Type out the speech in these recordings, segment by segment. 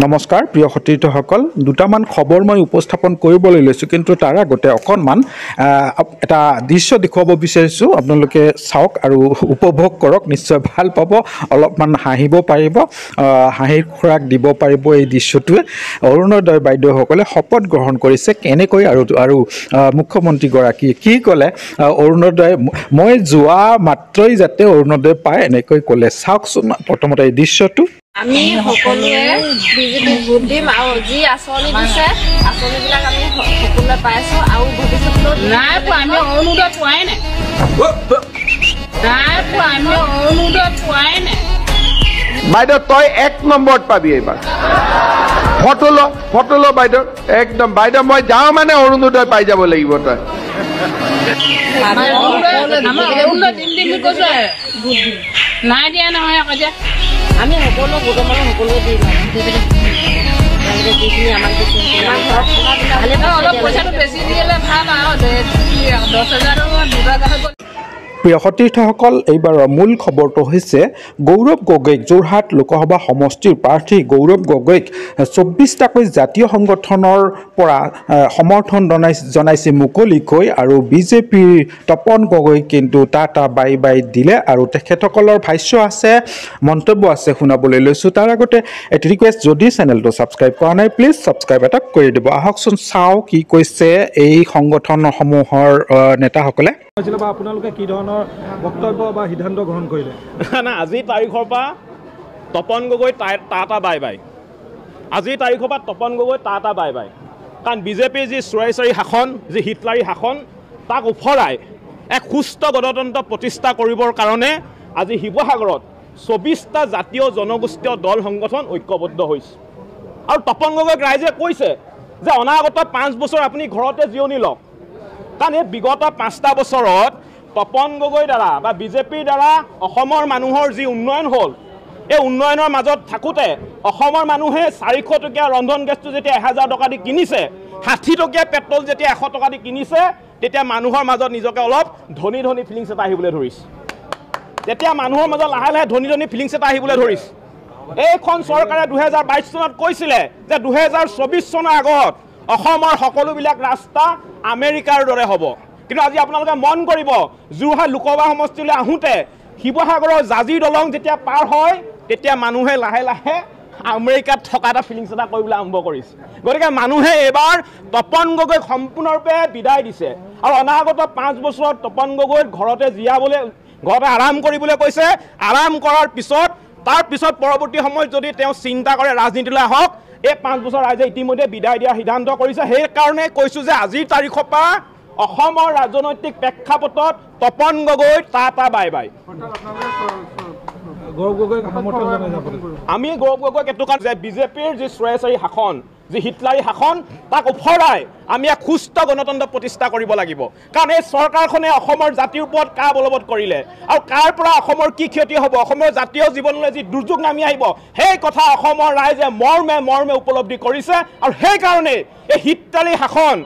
নমস্কাৰ প্ৰিয় সতীৰ্থসকল দুটামান খবৰ মই উপস্থাপন কৰিবলৈ লৈছোঁ কিন্তু তাৰ আগতে অকণমান এটা দৃশ্য দেখুৱাব বিচাৰিছোঁ আপোনালোকে চাওক আৰু উপভোগ কৰক নিশ্চয় ভাল পাব অলপমান হাঁহিব পাৰিব হাঁহিৰ খোৰাক দিব পাৰিব এই দৃশ্যটোৱে অৰুণোদয় বাইদেউসকলে শপত গ্ৰহণ কৰিছে কেনেকৈ আৰু মুখ্যমন্ত্ৰীগৰাকীয়ে কি ক'লে অৰুণোদয় মই যোৱা মাত্ৰই যাতে অৰুণোদয় পায় এনেকৈ ক'লে চাওকচোন প্ৰথমতে এই দৃশ্যটো আমি সকলোৱে বিজেপি ভোট দিম আৰু যি আঁচনি দিছে আঁচনিবিলাক আমি সকলোৱে পাইছোঁ আৰু ভৱিষ্যতলৈ নাই পোৱা আমি অৰুণোদয় পোৱাই নাই আমি অৰুণোদয় পোৱাই নাই বাইদেউ তই 1 নম্বৰত পাবি এইবাৰ ফটো ল বাইদেউ একদম বাইদেউ মই যাওঁ মানে অৰুণোদয় পাই যাব লাগিব তই নাই দিয়া নহয় আকৌ এতিয়া আমি সকলো গোটৰ মানুহ সকলোৱে দিম অলপ পইচাটো বেছি দিলে ভাল আৰু 10,000 বিভাগ প্ৰিয় সতীৰ্থসকল এইবাৰৰ মূল খবৰটো হৈছে গৌৰৱ গগৈক যোৰহাট লোকসভা সমষ্টিৰ প্ৰাৰ্থী গৌৰৱ গগৈক 24টাকৈ জাতীয় সংগঠনৰ পৰা সমৰ্থন জনাইছে মুকলিকৈ আৰু বিজেপিৰ তপন গগৈ কিন্তু টাটা বাই বাই দিলে আৰু তেখেতসকলৰ ভাষ্য আছে মন্তব্য আছে শুনাবলৈ লৈছোঁ তাৰ আগতে এটি ৰিকুৱেষ্ট যদি চেনেলটো ছাবস্ক্ৰাইব কৰা নাই প্লিজ ছাবস্ক্ৰাইব এটা কৰি দিব আহকচোন চাওঁ কি কৈছে এই সংগঠনসমূহৰ নেতাসকলে আপোনালোকে কি ধৰণৰ বক্তব্য বা সিদ্ধান্ত গ্ৰহণ কৰিলে না আজি তাৰিখৰ পৰা Tapan Gogoi tata bye bye আজিৰ তাৰিখৰ পৰা Tapan Gogoi tata bye bye কাৰণ বিজেপিৰ যি চুৰাইচাৰী শাসন যি হিটলাৰী শাসন তাক উফৰাই এক সুস্থ গণতন্ত্ৰ প্ৰতিষ্ঠা কৰিবৰ কাৰণে আজি শিৱসাগৰত 24টা জাতীয় জনগোষ্ঠীয় দল সংগঠন ঐক্যবদ্ধ হৈছে আৰু তপন গগৈক ৰাইজে কৈছে যে অনাগত 5 বছৰ আপুনি ঘৰতে জিৰণি লওক কাৰণ এই বিগত 5টা বছৰত তপন গগৈৰ দ্বাৰা বা বিজেপিৰ দ্বাৰা অসমৰ মানুহৰ যি উন্নয়ন হ'ল এই উন্নয়নৰ মাজত থাকোঁতে অসমৰ মানুহে 400 টকীয়া ৰন্ধন গেছটো যেতিয়া 1000 টকা দি কিনিছে 60 টকীয়া পেট্ৰল যেতিয়া 100 টকা দি কিনিছে তেতিয়া মানুহৰ মাজত নিজকে অলপ ধনী ফিলিংছ এটা আহিবলৈ ধৰিছে তেতিয়া মানুহৰ মাজত লাহে লাহে ধনী ফিলিংছ এটা আহিবলৈ ধৰিছে এইখন চৰকাৰে 2022 চনত কৈছিলে যে 2024 চনৰ আগত অসমৰ সকলোবিলাক ৰাস্তা আমেৰিকাৰ দৰে হ'ব কিন্তু আজি আপোনালোকে মন কৰিব যোৰহাট লোকসভা সমষ্টিলৈ আহোঁতে শিৱসাগৰৰ জাজি দলং যেতিয়া পাৰ হয় তেতিয়া মানুহে লাহে লাহে আমেৰিকাত থকা এটা ফিলিংছ এটা কৰিবলৈ আৰম্ভ কৰিছে গতিকে মানুহে এবাৰ তপন গগৈক সম্পূৰ্ণৰূপে বিদায় দিছে আৰু অনাগত 5 বছৰত তপন গগৈক ঘৰতে জীয়াবলৈ ঘৰতে আৰাম কৰিবলৈ কৈছে আৰাম কৰাৰ পিছত তাৰ পিছত পৰৱৰ্তী সময়ত যদি তেওঁ চিন্তা কৰে ৰাজনীতিলৈ আহক এই 5 বছৰ ৰাইজে ইতিমধ্যে বিদায় দিয়াৰ সিদ্ধান্ত কৰিছে সেইকাৰণে কৈছোঁ যে আজিৰ তাৰিখৰ পৰা অসমৰ ৰাজনৈতিক প্ৰেক্ষাপটত Tapan Gogoi tata bye bye আমি গৌৰৱ গগৈক এইটো কাৰণ যে বিজেপিৰ যি চুৰাইচাৰী শাসন যি হিটলাৰী শাসন তাক উফৰাই আমি এক সুস্থ গণতন্ত্ৰ প্ৰতিষ্ঠা কৰিব লাগিব কাৰণ এই চৰকাৰখনে অসমৰ জাতিৰ ওপৰত কা বলবৎ কৰিলে আৰু কাৰ পৰা অসমৰ কি ক্ষতি হ'ব অসমৰ জাতীয় জীৱনলৈ যি দুৰ্যোগ নামি আহিব সেই কথা অসমৰ ৰাইজে মৰ্মে উপলব্ধি কৰিছে আৰু সেইকাৰণে এই হিটলাৰী শাসন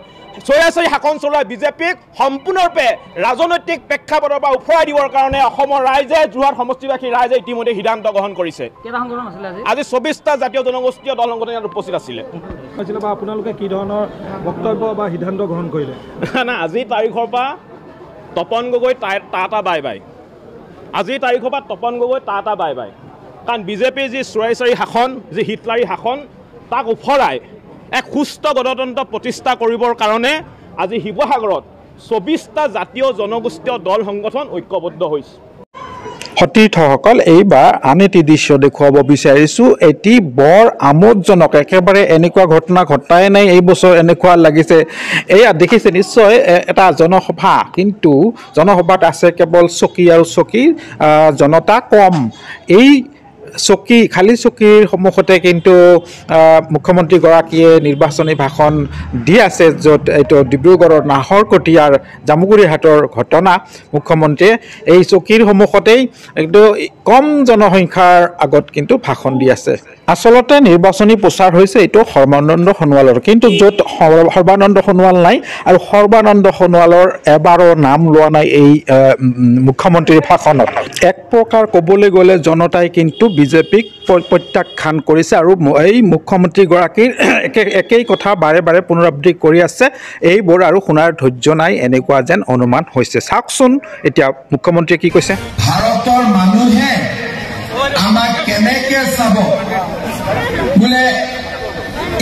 চুৰাইচাৰী শাসন চলোৱা বিজেপিক সম্পূৰ্ণৰূপে ৰাজনৈতিক প্ৰেক্ষাপটৰ পৰা উফৰাই দিবৰ কাৰণে অসমৰ ৰাইজে যোৰহাট সমষ্টিবাসী ৰাইজে ইতিমধ্যে সিদ্ধান্ত গ্ৰহণ কৰিছে আজি 24টা জাতীয় জনগোষ্ঠীয় দল সংগঠন ইয়াত উপস্থিত আছিলে আপোনালোকে কি ধৰণৰ বক্তব্য বা সিদ্ধান্ত গ্ৰহণ কৰিলে না আজিৰ তাৰিখৰ পৰা Tapan Gogoi tata bye bye আজিৰ তাৰিখৰ পৰা Tapan Gogoi tata bye bye কাৰণ বিজেপিৰ যি চুৰাইচাৰী শাসন যি হিটলাৰী শাসন তাক উফৰাই এক সুস্থ গণতন্ত্ৰ প্ৰতিষ্ঠা কৰিবৰ কাৰণে আজি শিৱসাগৰত 24টা জাতীয় জনগোষ্ঠীয় দল সংগঠন ঐক্যবদ্ধ হৈছে সতীৰ্থসকল এইবাৰ আন এটি দৃশ্য দেখুৱাব বিচাৰিছোঁ এটি বৰ আমোদজনক একেবাৰে এনেকুৱা ঘটনা ঘটাই নাই এই বছৰ এনেকুৱা লাগিছে এয়া দেখিছে নিশ্চয় এটা জনসভা কিন্তু জনসভাত আছে কেৱল চকী আৰু চকী জনতা কম এই চকী খালী চকীৰ সন্মুখতে কিন্তু মুখ্যমন্ত্ৰীগৰাকীয়ে নিৰ্বাচনী ভাষণ দি আছে য'ত এইটো ডিব্ৰুগড়ৰ নাহৰকটীয়াৰ জামুগুৰিহাটৰ ঘটনা মুখ্যমন্ত্ৰীয়ে এই চকীৰ সন্মুখতেই একদম কম জনসংখ্যাৰ আগত কিন্তু ভাষণ দি আছে আচলতে নিৰ্বাচনী প্ৰচাৰ হৈছে এইটো সৰ্বানন্দ সোণোৱালৰ কিন্তু য'ত সৰ্বানন্দ সোণোৱাল নাই আৰু সৰ্বানন্দ সোণোৱালৰ এবাৰো নাম লোৱা নাই এই মুখ্যমন্ত্ৰীৰ ভাষণত এক প্ৰকাৰ ক'বলৈ গ'লে জনতাই কিন্তু বিজেপিক প্ৰত্যাখ্যান কৰিছে আৰু এই মুখ্যমন্ত্ৰীগৰাকীৰ একেই কথা বাৰে বাৰে পুনৰাবৃত্তি কৰি আছে এইবোৰ আৰু শুনাৰ ধৈৰ্য নাই এনেকুৱা যেন অনুমান হৈছে চাওকচোন এতিয়া মুখ্যমন্ত্ৰীয়ে কি কৈছে ভাৰতৰ মানুহে আমাক কেনেকে চাব বোলে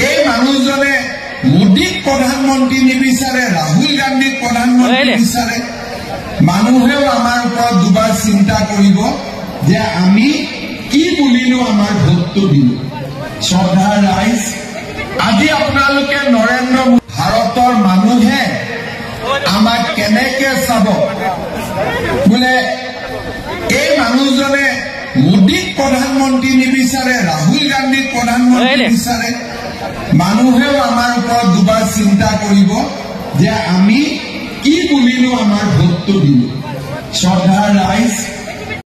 এই মানুহজনে মোদীক প্ৰধানমন্ত্ৰী নিবিচাৰে ৰাহুল গান্ধীক প্ৰধানমন্ত্ৰী বিচাৰে মানুহেও আমাৰ ওপৰত দুবাৰ চিন্তা কৰিব যে আমি কি বুলিনো আমাৰ ভোটটো দিলো শ্ৰদ্ধাৰ ৰাইজ আজি আপোনালোকে নৰেন্দ্ৰ মোদী ভাৰতৰ মানুহে আমাক কেনেকে চাব বোলে এই মানুহজনে মোদীক প্ৰধানমন্ত্ৰী নিবিচাৰে ৰাহুল গান্ধীক প্ৰধানমন্ত্ৰী বিচাৰে মানুহেও আমাৰ ওপৰত দুবাৰ চিন্তা কৰিব যে আমি কি বুলিনো আমাৰ ভোটটো দিলো শ্ৰদ্ধাৰ ৰাইজ